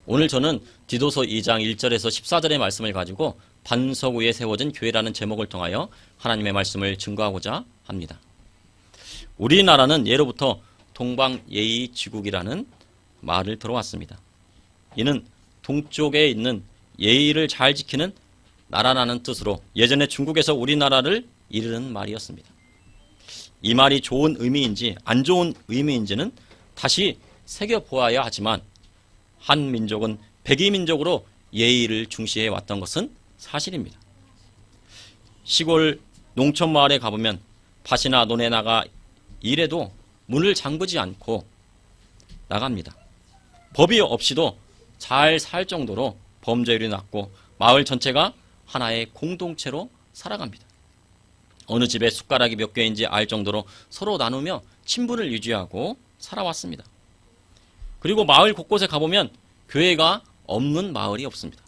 오늘 저는 디도서 2장 1절에서 14절의 말씀을 가지고 반석 위에 세워진 교회라는 제목을 통하여 하나님의 말씀을 증거하고자 합니다. 우리나라는 예로부터 동방예의지국이라는 말을 들어왔습니다. 이는 동쪽에 있는 예의를 잘 지키는 나라라는 뜻으로 예전에 중국에서 우리나라를 이르는 말이었습니다. 이 말이 좋은 의미인지 안 좋은 의미인지는 다시 새겨보아야 하지만 한 민족은 백이민족으로 예의를 중시해 왔던 것은 사실입니다. 시골 농촌 마을에 가보면 밭이나 논에 나가 일해도 문을 잠그지 않고 나갑니다. 법이 없이도 잘 살 정도로 범죄율이 낮고 마을 전체가 하나의 공동체로 살아갑니다. 어느 집에 숟가락이 몇 개인지 알 정도로 서로 나누며 친분을 유지하고 살아왔습니다. 그리고 마을 곳곳에 가보면 교회가 없는 마을이 없습니다.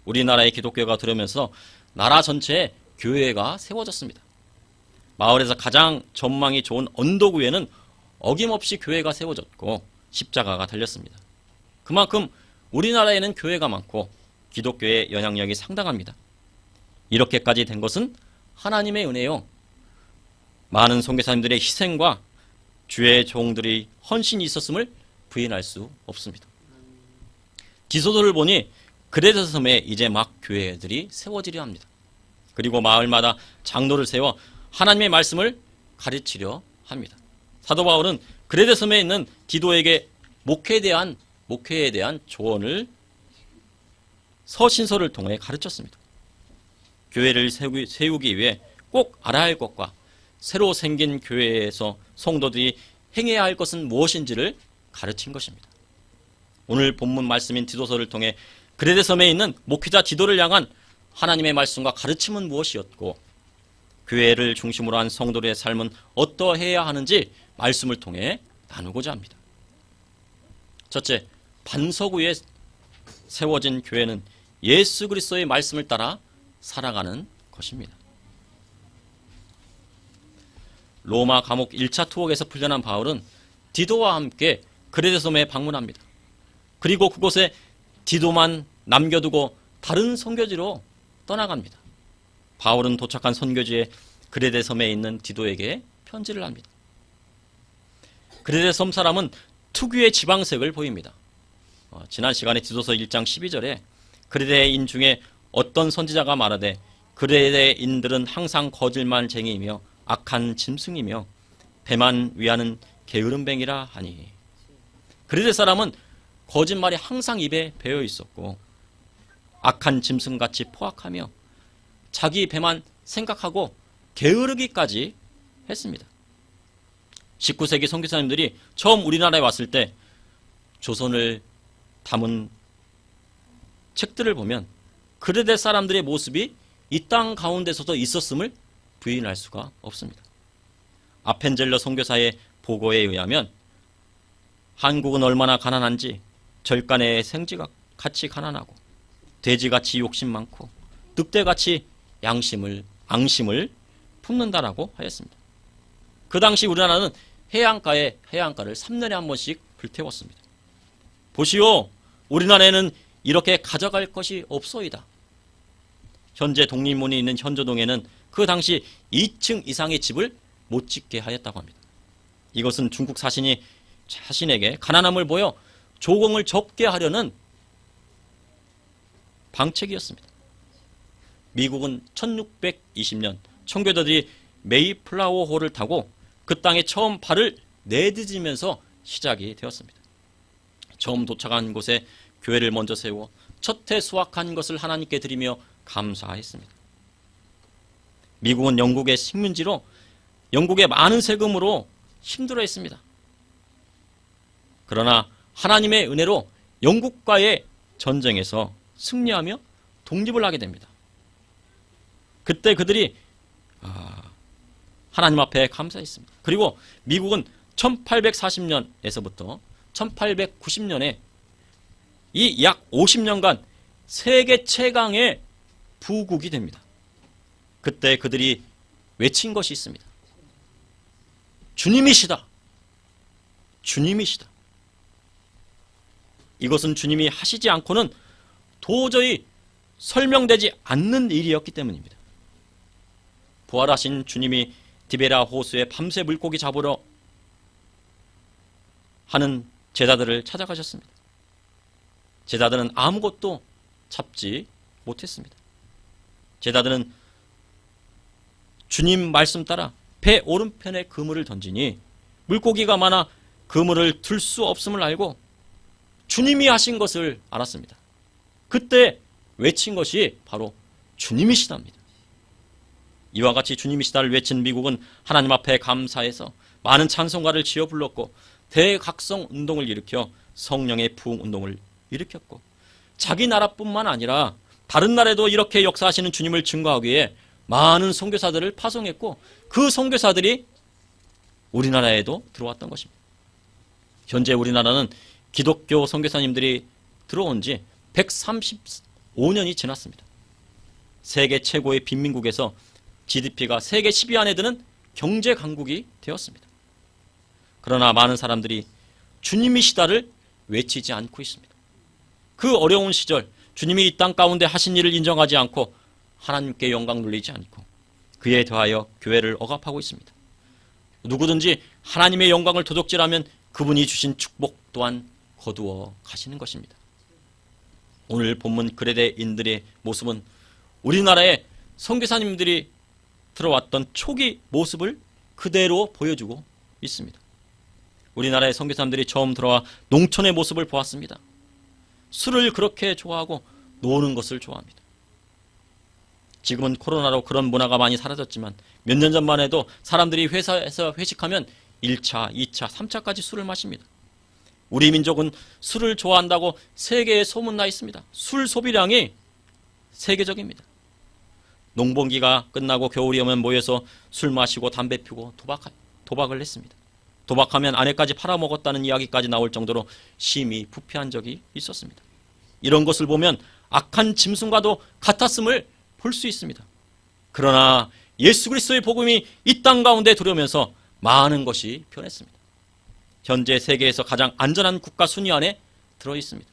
우리나라의 기독교가 들어오면서 나라 전체에 교회가 세워졌습니다. 마을에서 가장 전망이 좋은 언덕 위에는 어김없이 교회가 세워졌고 십자가가 달렸습니다. 그만큼 우리나라에는 교회가 많고 기독교의 영향력이 상당합니다. 이렇게까지 된 것은 하나님의 은혜요. 많은 선교사님들의 희생과 주의 종들의 헌신이 있었음을 부인할 수 없습니다. 디도서를 보니 그레데 섬에 이제 막 교회들이 세워지려 합니다. 그리고 마을마다 장로를 세워 하나님의 말씀을 가르치려 합니다. 사도 바울은 그레데 섬에 있는 디도에게 목회에 대한 조언을 서신서를 통해 가르쳤습니다. 교회를 세우기 위해 꼭 알아야 할 것과 새로 생긴 교회에서 성도들이 행해야 할 것은 무엇인지를 가르친 것입니다. 오늘 본문 말씀인 디도서를 통해 그레데 섬에 있는 목회자 디도를 향한 하나님의 말씀과 가르침은 무엇이었고 교회를 중심으로 한 성도들의 삶은 어떠해야 하는지 말씀을 통해 나누고자 합니다. 첫째, 반석 위에 세워진 교회는 예수 그리스도의 말씀을 따라 살아가는 것입니다. 로마 감옥 1차 투옥에서 풀려난 바울은 디도와 함께 그레데 섬에 방문합니다. 그리고 그곳에 디도만 남겨두고 다른 선교지로 떠나갑니다. 바울은 도착한 선교지에 그레데 섬에 있는 디도에게 편지를 합니다. 그레데 섬 사람은 특유의 지방색을 보입니다. 지난 시간에 디도서 1장 12절에 그레데인 중에 어떤 선지자가 말하되 그레데인들은 항상 거짓말쟁이이며 악한 짐승이며 배만 위하는 게으름뱅이라 하니. 그레데 사람은 거짓말이 항상 입에 배어 있었고 악한 짐승같이 포악하며 자기 배만 생각하고 게으르기까지 했습니다. 19세기 선교사님들이 처음 우리나라에 왔을 때 조선을 담은 책들을 보면 그레데 사람들의 모습이 이 땅 가운데서도 있었음을 부인할 수가 없습니다. 아펜젤러 선교사의 보고에 의하면 한국은 얼마나 가난한지 절간의 생쥐가 같이 가난하고 돼지같이 욕심 많고 늑대같이 앙심을 품는다라고 하였습니다. 그 당시 우리나라는 해안가를 3년에 한 번씩 불태웠습니다. 보시오, 우리나라에는 이렇게 가져갈 것이 없소이다. 현재 독립문이 있는 현조동에는 그 당시 2층 이상의 집을 못 짓게 하였다고 합니다. 이것은 중국 사신이 자신에게 가난함을 보여 조공을 접게 하려는 방책이었습니다. 미국은 1620년 청교도들이 메이플라워 호를 타고 그 땅에 처음 발을 내디디면서 시작이 되었습니다. 처음 도착한 곳에 교회를 먼저 세워 첫해 수확한 것을 하나님께 드리며 감사했습니다. 미국은 영국의 식민지로 영국의 많은 세금으로 힘들어했습니다. 그러나 하나님의 은혜로 영국과의 전쟁에서 승리하며 독립을 하게 됩니다. 그때 그들이 하나님 앞에 감사했습니다. 그리고 미국은 1840년에서부터 1890년에 이 약 50년간 세계 최강의 부국이 됩니다. 그때 그들이 외친 것이 있습니다. 주님이시다. 주님이시다. 이것은 주님이 하시지 않고는 도저히 설명되지 않는 일이었기 때문입니다. 부활하신 주님이 디베랴 호수에 밤새 물고기 잡으러 하는 제자들을 찾아가셨습니다. 제자들은 아무것도 잡지 못했습니다. 제자들은 주님 말씀 따라 배 오른편에 그물을 던지니 물고기가 많아 그물을 들 수 없음을 알고 주님이 하신 것을 알았습니다. 그때 외친 것이 바로 주님이시답니다. 이와 같이 주님이시다를 외친 미국은 하나님 앞에 감사해서 많은 찬송가를 지어 불렀고 대각성 운동을 일으켜 성령의 부흥 운동을 일으켰고 자기 나라뿐만 아니라 다른 나라에도 이렇게 역사하시는 주님을 증거하기 위해 많은 선교사들을 파송했고 그 선교사들이 우리나라에도 들어왔던 것입니다. 현재 우리나라는 기독교 선교사님들이 들어온 지 135년이 지났습니다. 세계 최고의 빈민국에서 GDP가 세계 10위 안에 드는 경제 강국이 되었습니다. 그러나 많은 사람들이 주님이시다를 외치지 않고 있습니다. 그 어려운 시절 주님이 이 땅 가운데 하신 일을 인정하지 않고 하나님께 영광 돌리지 않고 그에 대하여 교회를 억압하고 있습니다. 누구든지 하나님의 영광을 도둑질하면 그분이 주신 축복 또한 거두어 가시는 것입니다. 오늘 본문 그레데인들의 모습은 우리나라의 선교사님들이 들어왔던 초기 모습을 그대로 보여주고 있습니다. 우리나라의 선교사님들이 처음 들어와 농촌의 모습을 보았습니다. 술을 그렇게 좋아하고 노는 것을 좋아합니다. 지금은 코로나로 그런 문화가 많이 사라졌지만 몇 년 전만 해도 사람들이 회사에서 회식하면 1차, 2차, 3차까지 술을 마십니다. 우리 민족은 술을 좋아한다고 세계에 소문나 있습니다. 술 소비량이 세계적입니다. 농번기가 끝나고 겨울이 오면 모여서 술 마시고 담배 피우고 도박을 했습니다. 도박하면 아내까지 팔아먹었다는 이야기까지 나올 정도로 심히 부패한 적이 있었습니다. 이런 것을 보면 악한 짐승과도 같았음을 볼 수 있습니다. 그러나 예수 그리스도의 복음이 이 땅 가운데 들어오면서 많은 것이 변했습니다. 현재 세계에서 가장 안전한 국가 순위 안에 들어있습니다.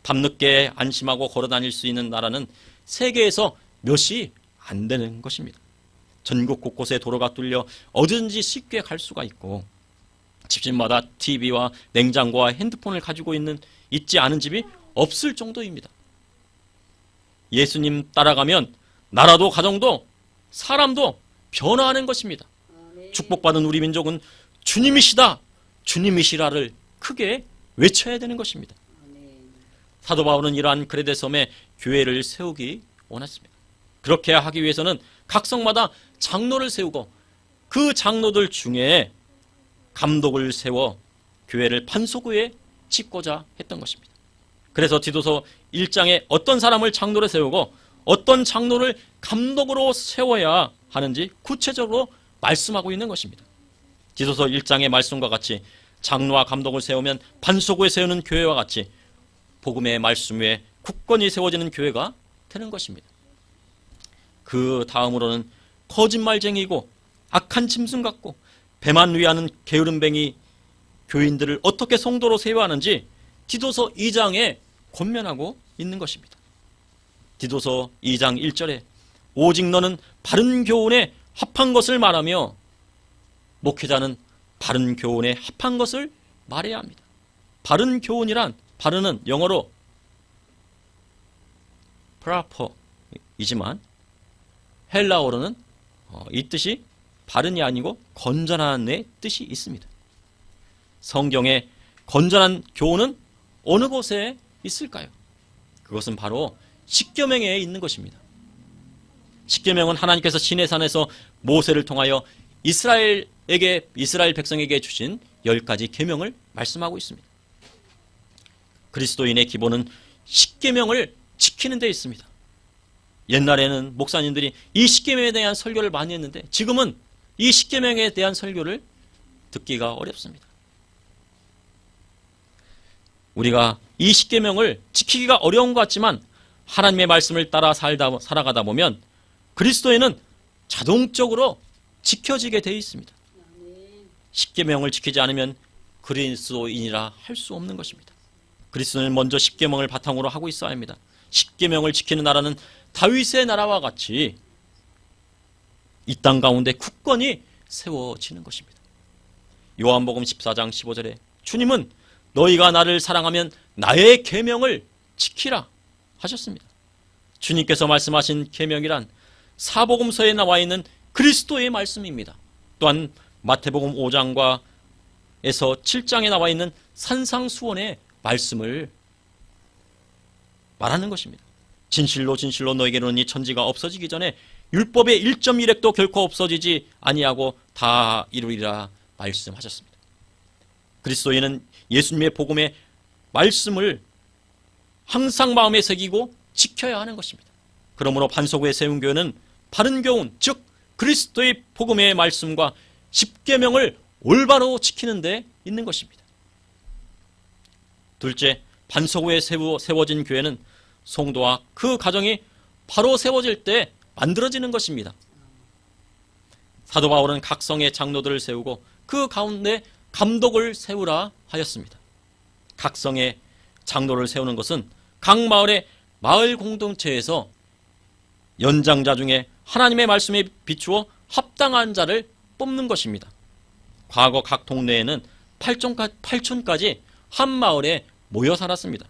밤늦게 안심하고 걸어다닐 수 있는 나라는 세계에서 몇이 안 되는 것입니다. 전국 곳곳에 도로가 뚫려 어디든지 쉽게 갈 수가 있고 집집마다 TV와 냉장고와 핸드폰을 가지고 있지 않은 집이 없을 정도입니다. 예수님 따라가면 나라도 가정도 사람도 변화하는 것입니다. 축복받은 우리 민족은 주님이시다, 주님이시라를 크게 외쳐야 되는 것입니다. 사도 바울은 이러한 그레데 섬에 교회를 세우기 원했습니다. 그렇게 하기 위해서는 각 성마다 장로를 세우고 그 장로들 중에 감독을 세워 교회를 판소구에 짓고자 했던 것입니다. 그래서 디도서 1장에 어떤 사람을 장로로 세우고 어떤 장로를 감독으로 세워야 하는지 구체적으로 말씀하고 있는 것입니다. 디도서 1장의 말씀과 같이 장로와 감독을 세우면 판소구에 세우는 교회와 같이 복음의 말씀 위에 굳건히 세워지는 교회가 되는 것입니다. 그 다음으로는 거짓말쟁이고 악한 짐승 같고 배만 위하는 게으름뱅이 교인들을 어떻게 성도로 세워야 하는지 디도서 2장에 권면하고 있는 것입니다. 디도서 2장 1절에 오직 너는 바른 교훈에 합한 것을 말하며 목회자는 바른 교훈에 합한 것을 말해야 합니다. 바른 교훈이란 바른은 영어로 proper이지만 헬라어로는 이 뜻이 바른이 아니고 건전한의 뜻이 있습니다. 성경에 건전한 교훈은 어느 곳에 있을까요? 그것은 바로 십계명에 있는 것입니다. 십계명은 하나님께서 시내산에서 모세를 통하여 이스라엘 백성에게 주신 10가지 계명을 말씀하고 있습니다. 그리스도인의 기본은 십계명을 지키는 데 있습니다. 옛날에는 목사님들이 이 십계명에 대한 설교를 많이 했는데 지금은 이 십계명에 대한 설교를 듣기가 어렵습니다. 우리가 이 십계명을 지키기가 어려운 것 같지만 하나님의 말씀을 따라 살아가다 보면 그리스도인은 자동적으로 지켜지게 되어 있습니다. 십계명을 지키지 않으면 그리스도인이라 할 수 없는 것입니다. 그리스도는 먼저 십계명을 바탕으로 하고 있어야 합니다. 십계명을 지키는 나라는 다윗의 나라와 같이 이 땅 가운데 굳건히 세워지는 것입니다. 요한복음 14장 15절에 주님은 너희가 나를 사랑하면 나의 계명을 지키라 하셨습니다. 주님께서 말씀하신 계명이란 사복음서에 나와 있는 그리스도의 말씀입니다. 또한 마태복음 5장과 에서 7장에 나와 있는 산상수원의 말씀을 말하는 것입니다. 진실로 진실로 너에게로는 이 천지가 없어지기 전에 율법의 1.1획도 결코 없어지지 아니하고 다 이루리라 말씀하셨습니다. 그리스도인은 예수님의 복음의 말씀을 항상 마음에 새기고 지켜야 하는 것입니다. 그러므로 반석 위에 세운 교회는 바른 교훈, 즉 그리스도의 복음의 말씀과 십계명을 올바로 지키는 데 있는 것입니다. 둘째, 반석 위에 세워진 교회는 성도와 그 가정이 바로 세워질 때 만들어지는 것입니다. 사도 바울은 각 성의 장로들을 세우고 그 가운데 감독을 세우라 하였습니다. 각 성의 장로를 세우는 것은 각 마을의 마을 공동체에서 연장자 중에 하나님의 말씀에 비추어 합당한 자를 뽑는 것입니다. 과거 각 동네에는 8촌까지 한 마을에 모여 살았습니다.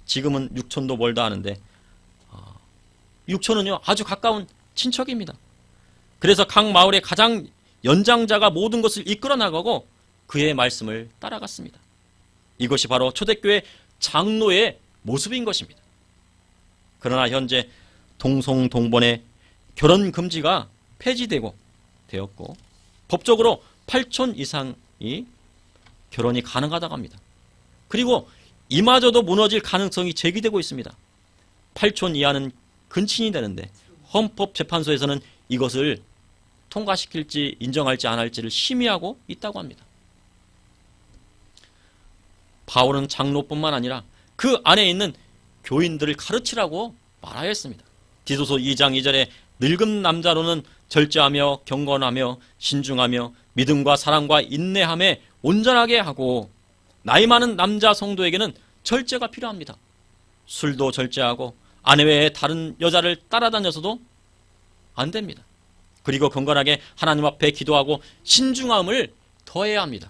지금은 6촌도 멀다 하는데 6촌은요 아주 가까운 친척입니다. 그래서 각 마을의 가장 연장자가 모든 것을 이끌어 나가고 그의 말씀을 따라갔습니다. 이것이 바로 초대교회 장로의 모습인 것입니다. 그러나 현재 동성동본의 결혼 금지가 폐지되었고 법적으로 8촌 이상이 결혼이 가능하다고 합니다. 그리고 이마저도 무너질 가능성이 제기되고 있습니다. 8촌 이하는 근친이 되는데 헌법재판소에서는 이것을 통과시킬지 인정할지 안 할지를 심의하고 있다고 합니다. 바울은 장로뿐만 아니라 그 안에 있는 교인들을 가르치라고 말하였습니다. 디도서 2장 2절에 늙은 남자로는 절제하며 경건하며 신중하며 믿음과 사랑과 인내함에 온전하게 하고 나이 많은 남자 성도에게는 절제가 필요합니다. 술도 절제하고 아내 외에 다른 여자를 따라다녀서도 안 됩니다. 그리고 건강하게 하나님 앞에 기도하고 신중함을 더해야 합니다.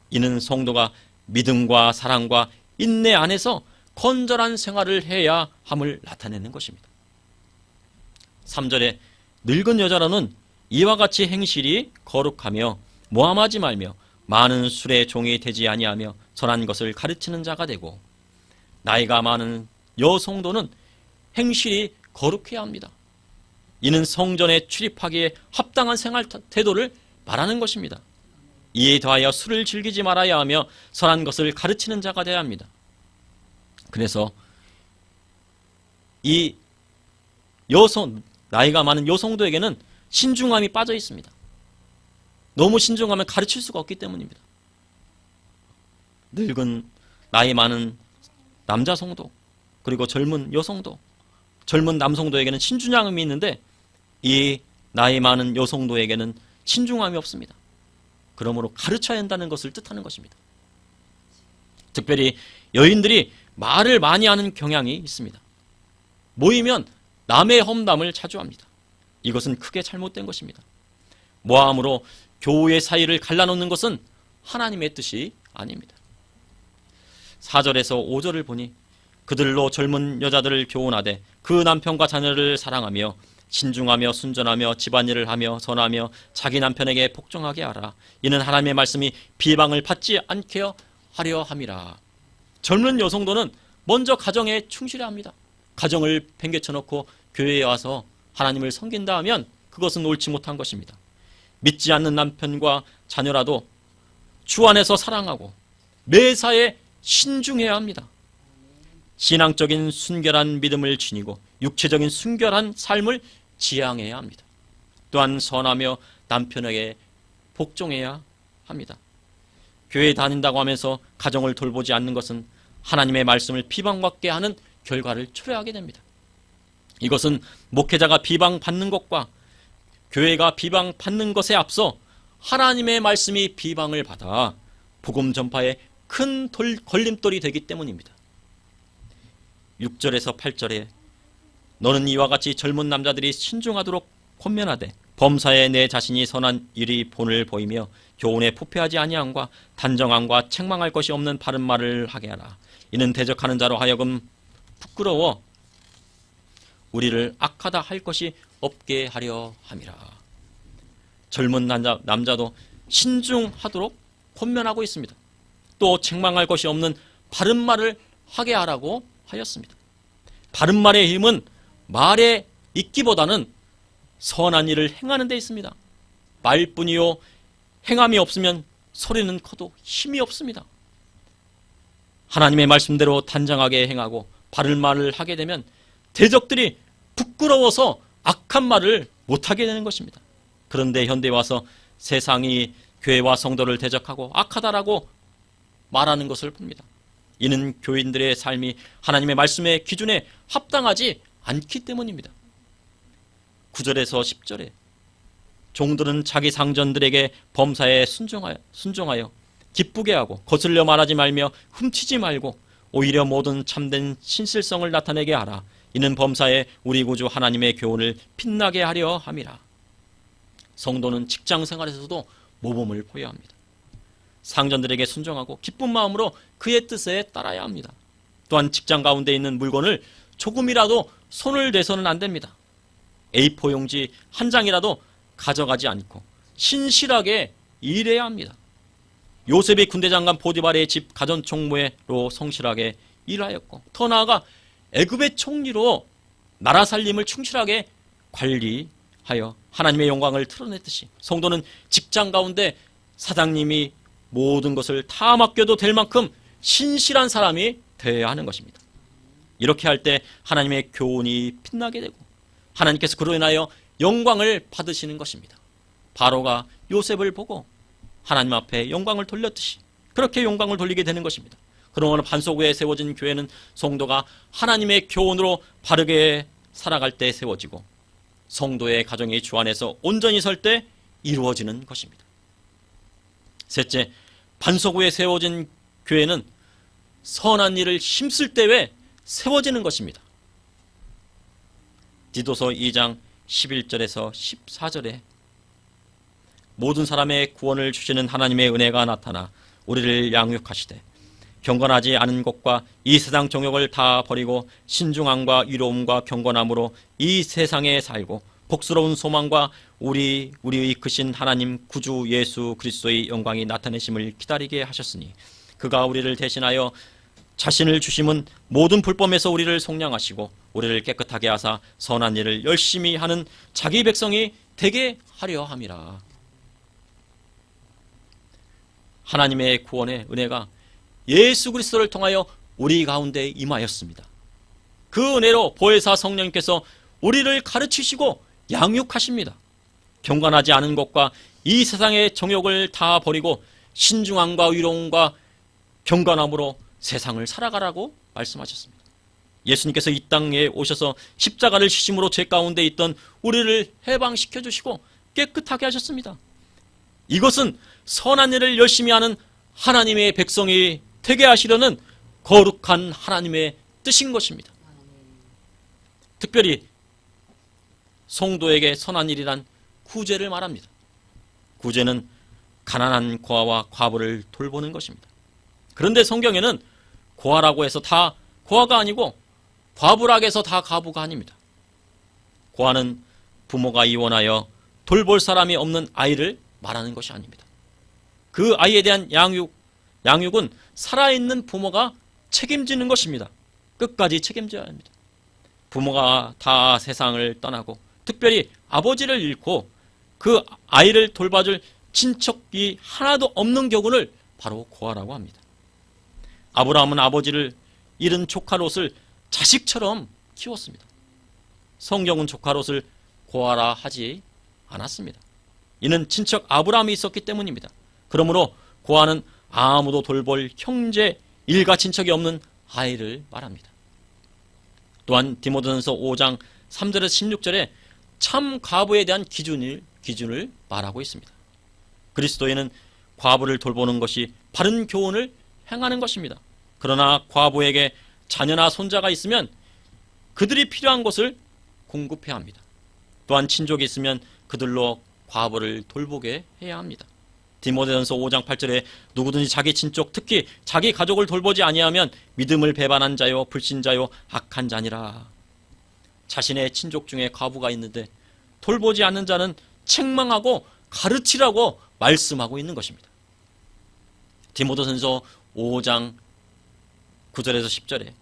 이는 성도가 믿음과 사랑과 인내 안에서 건전한 생활을 해야 함을 나타내는 것입니다. 3절에 늙은 여자로는 이와 같이 행실이 거룩하며 모함하지 말며 많은 술의 종이 되지 아니하며 선한 것을 가르치는 자가 되고 나이가 많은 여성도는 행실이 거룩해야 합니다. 이는 성전에 출입하기에 합당한 생활 태도를 말하는 것입니다. 이에 더하여 술을 즐기지 말아야 하며 선한 것을 가르치는 자가 되어야 합니다. 그래서 이 나이가 많은 여성도에게는 신중함이 빠져 있습니다. 너무 신중하면 가르칠 수가 없기 때문입니다. 늙은 나이 많은 남자 성도 그리고 젊은 여성도 젊은 남성도에게는 신중함이 있는데 이 나이 많은 여성도에게는 신중함이 없습니다. 그러므로 가르쳐야 한다는 것을 뜻하는 것입니다. 특별히 여인들이 말을 많이 하는 경향이 있습니다. 모이면 남의 험담을 자주합니다. 이것은 크게 잘못된 것입니다. 모함으로 교우의 사이를 갈라놓는 것은 하나님의 뜻이 아닙니다. 4절에서 5절을 보니 그들로 젊은 여자들을 교훈하되 그 남편과 자녀를 사랑하며 신중하며 순전하며 집안일을 하며 선하며 자기 남편에게 복종하게 하라. 이는 하나님의 말씀이 비방을 받지 않게 하려 함이라. 젊은 여성도는 먼저 가정에 충실해야 합니다. 가정을 팽개쳐놓고 교회에 와서 하나님을 섬긴다 하면 그것은 옳지 못한 것입니다. 믿지 않는 남편과 자녀라도 주 안에서 사랑하고 매사에 신중해야 합니다. 신앙적인 순결한 믿음을 지니고 육체적인 순결한 삶을 지향해야 합니다. 또한 선하며 남편에게 복종해야 합니다. 교회에 다닌다고 하면서 가정을 돌보지 않는 것은 하나님의 말씀을 비방받게 하는 결과를 초래하게 됩니다. 이것은 목회자가 비방받는 것과 교회가 비방받는 것에 앞서 하나님의 말씀이 비방을 받아 복음 전파에 큰 걸림돌이 되기 때문입니다. 6절에서 8절에 너는 이와 같이 젊은 남자들이 신중하도록 권면하되 범사에 내 자신이 선한 일이 본을 보이며 교훈에 부패하지 아니함과 단정함과 책망할 것이 없는 바른 말을 하게 하라. 이는 대적하는 자로 하여금 부끄러워 우리를 악하다 할 것이 없게 하려 함이라. 젊은 남자도 신중하도록 권면하고 있습니다. 또 책망할 것이 없는 바른 말을 하게 하라고 하였습니다. 바른 말의 힘은 말에 있기보다는 선한 일을 행하는 데 있습니다. 말뿐이요 행함이 없으면 소리는 커도 힘이 없습니다. 하나님의 말씀대로 단정하게 행하고 바른 말을 하게 되면 대적들이 부끄러워서 악한 말을 못하게 되는 것입니다. 그런데 현대에 와서 세상이 교회와 성도를 대적하고 악하다라고 말하는 것을 봅니다. 이는 교인들의 삶이 하나님의 말씀의 기준에 합당하지 않기 때문입니다. 9절에서 10절에 종들은 자기 상전들에게 범사에 순종하여 기쁘게 하고 거슬려 말하지 말며 훔치지 말고 오히려 모든 참된 신실성을 나타내게 하라. 이는 범사에 우리 구주 하나님의 교훈을 빛나게 하려 함이라. 성도는 직장 생활에서도 모범을 보여야 합니다. 상전들에게 순종하고 기쁜 마음으로 그의 뜻에 따라야 합니다. 또한 직장 가운데 있는 물건을 조금이라도 손을 대서는 안 됩니다. A4 용지 한 장이라도 가져가지 않고 신실하게 일해야 합니다. 요셉이 군대장관 보디발의 집 가전총무로 성실하게 일하였고 더 나아가 애굽의 총리로 나라 살림을 충실하게 관리하여 하나님의 영광을 드러냈듯이 성도는 직장 가운데 사장님이 모든 것을 다 맡겨도 될 만큼 신실한 사람이 되어야 하는 것입니다. 이렇게 할 때 하나님의 교훈이 빛나게 되고 하나님께서 그로 인하여 영광을 받으시는 것입니다. 바로가 요셉을 보고 하나님 앞에 영광을 돌렸듯이 그렇게 영광을 돌리게 되는 것입니다. 그러므로 반석 위에 세워진 교회는 성도가 하나님의 교훈으로 바르게 살아갈 때 세워지고 성도의 가정이 주 안에서 온전히 설 때 이루어지는 것입니다. 셋째, 반석 위에 세워진 교회는 선한 일을 힘쓸 때에 세워지는 것입니다. 디도서 2장 11절에서 14절에 모든 사람의 구원을 주시는 하나님의 은혜가 나타나 우리를 양육하시되 경건하지 않은 것과 이 세상 정욕을 다 버리고 신중함과 위로움과 경건함으로 이 세상에 살고 복스러운 소망과 우리의 크신 하나님 구주 예수 그리스도의 영광이 나타내심을 기다리게 하셨으니 그가 우리를 대신하여 자신을 주심은 모든 불법에서 우리를 속량하시고 우리를 깨끗하게 하사 선한 일을 열심히 하는 자기 백성이 되게 하려 함이라. 하나님의 구원의 은혜가 예수 그리스도를 통하여 우리 가운데 임하였습니다. 그 은혜로 보혜사 성령님께서 우리를 가르치시고 양육하십니다. 경건하지 않은 것과 이 세상의 정욕을 다 버리고 신중함과 위로움과 경건함으로 세상을 살아가라고 말씀하셨습니다. 예수님께서 이 땅에 오셔서 십자가를 지심으로 죄 가운데 있던 우리를 해방시켜 주시고 깨끗하게 하셨습니다. 이것은 선한 일을 열심히 하는 하나님의 백성이 되게 하시려는 거룩한 하나님의 뜻인 것입니다. 특별히 성도에게 선한 일이란 구제를 말합니다. 구제는 가난한 고아와 과부를 돌보는 것입니다. 그런데 성경에는 고아라고 해서 다 고아가 아니고 과부라고 해서 다 과부가 아닙니다. 고아는 부모가 이혼하여 돌볼 사람이 없는 아이를 말하는 것이 아닙니다. 그 아이에 대한 양육은 살아있는 부모가 책임지는 것입니다. 끝까지 책임져야 합니다. 부모가 다 세상을 떠나고 특별히 아버지를 잃고 그 아이를 돌봐줄 친척이 하나도 없는 경우를 바로 고아라고 합니다. 아브라함은 아버지를 잃은 조카 롯을 자식처럼 키웠습니다. 성경은 조카 롯을 고아라 하지 않았습니다. 이는 친척 아브라함이 있었기 때문입니다. 그러므로 고아는 아무도 돌볼 형제, 일가 친척이 없는 아이를 말합니다. 또한 디모데전서 5장 3절에서 16절에 참 과부에 대한 기준을 말하고 있습니다. 그리스도인은 과부를 돌보는 것이 바른 교훈을 행하는 것입니다. 그러나 과부에게 자녀나 손자가 있으면 그들이 필요한 것을 공급해야 합니다. 또한 친족이 있으면 그들로 과부를 돌보게 해야 합니다. 디모데전서 5장 8절에 누구든지 자기 친족 특히 자기 가족을 돌보지 아니하면 믿음을 배반한 자요 불신자요 악한 자니라. 자신의 친족 중에 과부가 있는데 돌보지 않는 자는 책망하고 가르치라고 말씀하고 있는 것입니다. 디모데전서 5장 9절에서 10절에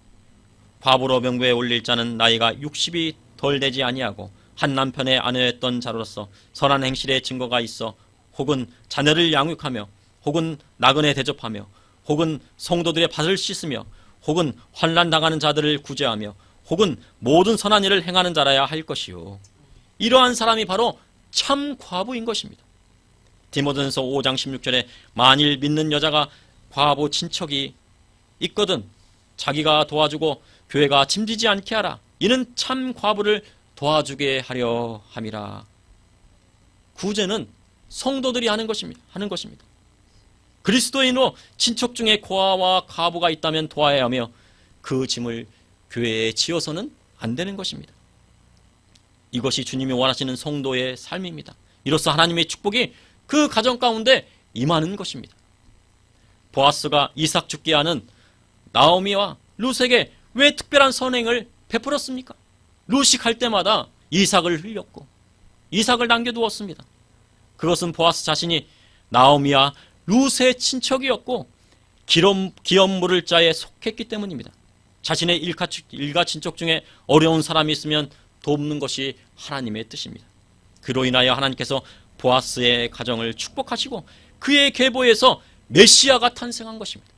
과부로 명부에 올릴 자는 나이가 60이 덜 되지 아니하고 한 남편의 아내였던 자로서 선한 행실의 증거가 있어 혹은 자녀를 양육하며 혹은 나그네 대접하며 혹은 성도들의 발을 씻으며 혹은 환난 당하는 자들을 구제하며 혹은 모든 선한 일을 행하는 자라야 할 것이요. 이러한 사람이 바로 참 과부인 것입니다. 디모데전서 5장 16절에 만일 믿는 여자가 과부 친척이 있거든 자기가 도와주고 교회가 짐지지 않게 하라. 이는 참 과부를 도와주게 하려 함이라. 구제는 성도들이 하는 것입니다. 그리스도인으로 친척 중에 고아와 과부가 있다면 도와야 하며 그 짐을 교회에 지어서는 안 되는 것입니다. 이것이 주님이 원하시는 성도의 삶입니다. 이로써 하나님의 축복이 그 가정 가운데 임하는 것입니다. 보아스가 이삭 죽게 하는 나오미와 룻에게 왜 특별한 선행을 베풀었습니까? 룻이 갈 때마다 이삭을 흘렸고 이삭을 남겨두었습니다. 그것은 보아스 자신이 나오미와 룻의 친척이었고 기업 물을 자에 속했기 때문입니다. 자신의 일가 친척 중에 어려운 사람이 있으면 돕는 것이 하나님의 뜻입니다. 그로 인하여 하나님께서 보아스의 가정을 축복하시고 그의 계보에서 메시아가 탄생한 것입니다.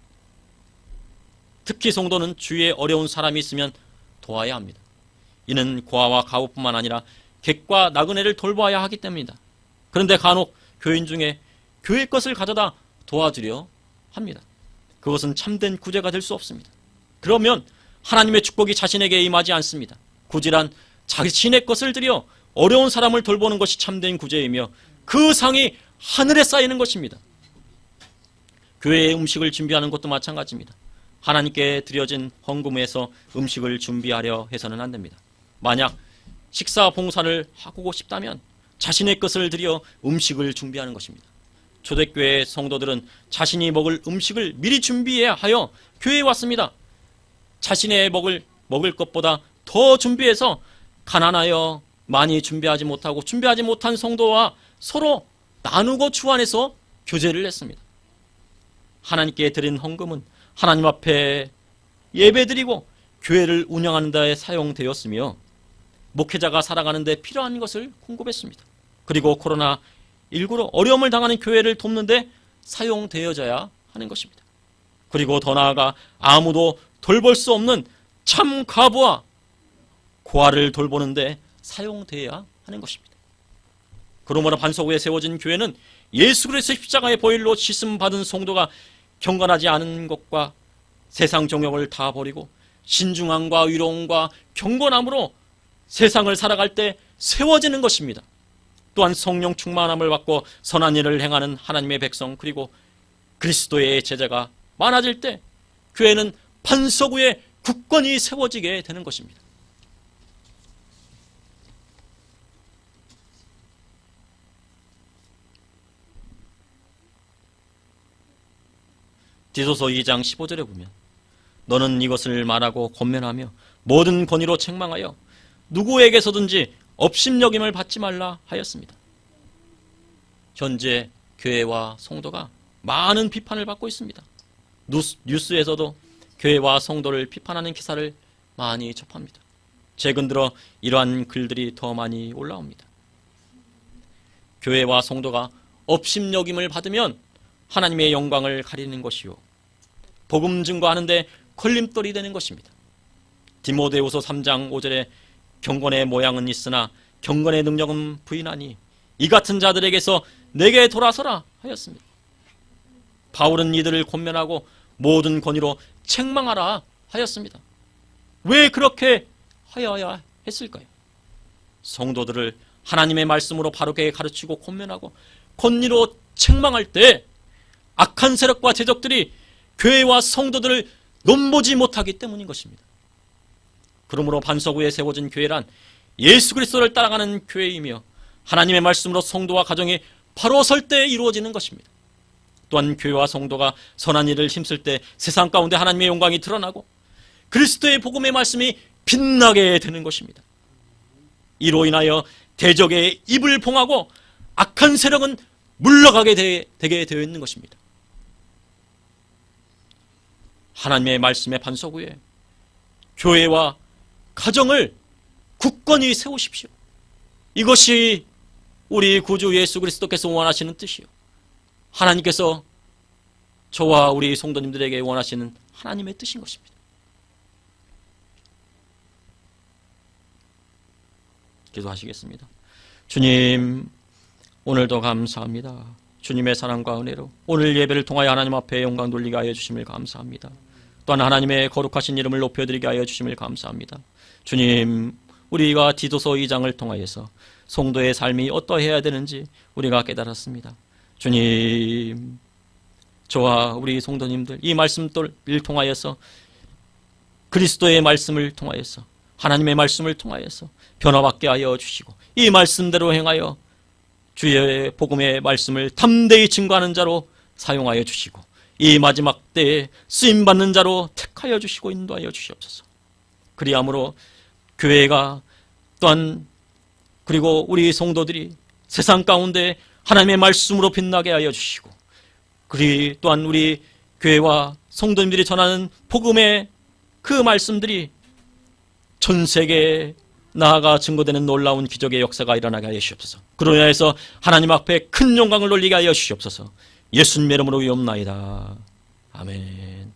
특히 성도는 주위에 어려운 사람이 있으면 도와야 합니다. 이는 고아와 과부뿐만 아니라 객과 나그네를 돌봐야 하기 때문입니다. 그런데 간혹 교인 중에 교회 것을 가져다 도와주려 합니다. 그것은 참된 구제가 될 수 없습니다. 그러면 하나님의 축복이 자신에게 임하지 않습니다. 구제란 자신의 것을 들여 어려운 사람을 돌보는 것이 참된 구제이며 그 상이 하늘에 쌓이는 것입니다. 교회에 음식을 준비하는 것도 마찬가지입니다. 하나님께 드려진 헌금에서 음식을 준비하려 해서는 안 됩니다. 만약 식사 봉사를 하고 싶다면 자신의 것을 들여 음식을 준비하는 것입니다. 초대교회 성도들은 자신이 먹을 음식을 미리 준비해야 하여 교회에 왔습니다. 자신의 먹을 것보다 더 준비해서 가난하여 많이 준비하지 못한 성도와 서로 나누고 주안해서 교제를 했습니다. 하나님께 드린 헌금은 하나님 앞에 예배드리고 교회를 운영하는 데 사용되었으며 목회자가 살아가는 데 필요한 것을 공급했습니다. 그리고 코로나19로 어려움을 당하는 교회를 돕는 데 사용되어져야 하는 것입니다. 그리고 더 나아가 아무도 돌볼 수 없는 참 과부와 고아를 돌보는 데 사용되어야 하는 것입니다. 그러므로 반석 위에 세워진 교회는 예수 그리스도의 십자가의 보혈로 씻음 받은 성도가 경건하지 않은 것과 세상 정욕을 다 버리고 신중함과 의로움과 경건함으로 세상을 살아갈 때 세워지는 것입니다. 또한 성령 충만함을 받고 선한 일을 행하는 하나님의 백성 그리고 그리스도의 제자가 많아질 때 교회는 반석 위에 굳건히 세워지게 되는 것입니다. 디도서 2장 15절에 보면 너는 이것을 말하고 권면하며 모든 권위로 책망하여 누구에게서든지 업심여김을 받지 말라 하였습니다. 현재 교회와 성도가 많은 비판을 받고 있습니다. 뉴스에서도 교회와 성도를 비판하는 기사를 많이 접합니다. 최근 들어 이러한 글들이 더 많이 올라옵니다. 교회와 성도가 업심여김을 받으면 하나님의 영광을 가리는 것이요 복음 증거하는데 걸림돌이 되는 것입니다. 디모데후서 3장 5절에 경건의 모양은 있으나 경건의 능력은 부인하니 이 같은 자들에게서 내게 돌아서라 하였습니다. 바울은 이들을 권면하고 모든 권위로 책망하라 하였습니다. 왜 그렇게 하여야 했을까요? 성도들을 하나님의 말씀으로 바르게 가르치고 권면하고 권위로 책망할 때 악한 세력과 제적들이 교회와 성도들을 넘보지 못하기 때문인 것입니다. 그러므로 반석 위에 세워진 교회란 예수 그리스도를 따라가는 교회이며 하나님의 말씀으로 성도와 가정이 바로 설 때 이루어지는 것입니다. 또한 교회와 성도가 선한 일을 힘쓸 때 세상 가운데 하나님의 영광이 드러나고 그리스도의 복음의 말씀이 빛나게 되는 것입니다. 이로 인하여 대적의 입을 봉하고 악한 세력은 물러가게 되게 되어 있는 것입니다. 하나님의 말씀의 반석 위에 교회와 가정을 굳건히 세우십시오. 이것이 우리 구주 예수 그리스도께서 원하시는 뜻이요, 하나님께서 저와 우리 성도님들에게 원하시는 하나님의 뜻인 것입니다. 기도하시겠습니다. 주님, 오늘도 감사합니다. 주님의 사랑과 은혜로 오늘 예배를 통하여 하나님 앞에 영광 돌리게 하여 주심을 감사합니다. 또한 하나님의 거룩하신 이름을 높여드리게 하여 주심을 감사합니다. 주님, 우리가 디도서 2장을 통하여서 성도의 삶이 어떠해야 되는지 우리가 깨달았습니다. 주님, 저와 우리 성도님들 이 말씀을 통하여서 그리스도의 말씀을 통하여서 하나님의 말씀을 통하여서 변화받게 하여 주시고 이 말씀대로 행하여 주의 복음의 말씀을 담대히 증거하는 자로 사용하여 주시고 이 마지막 때에 쓰임받는 자로 택하여 주시고 인도하여 주시옵소서. 그리함으로 교회가 또한 그리고 우리 성도들이 세상 가운데 하나님의 말씀으로 빛나게 하여 주시고 또한 우리 교회와 성도님들이 전하는 복음의 그 말씀들이 전 세계에 나아가 증거되는 놀라운 기적의 역사가 일어나게 하여 주시옵소서. 그로 인하여서 하나님 앞에 큰 영광을 돌리게 하여 주시옵소서. 예수님의 이름으로 위옵나이다. 아멘.